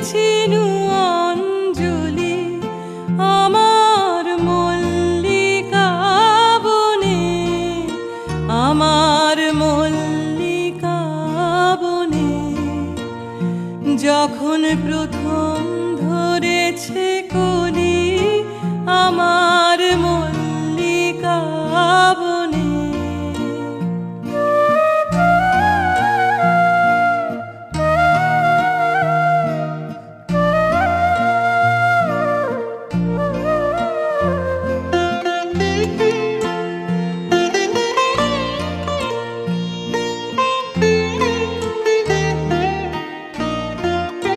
চিনু অঞ্জলি আমার মল্লিকা বনে, আমার মল্লিকা বনে। যখন প্রথম ধরেছে কলি আমার মল্লিকা বনে।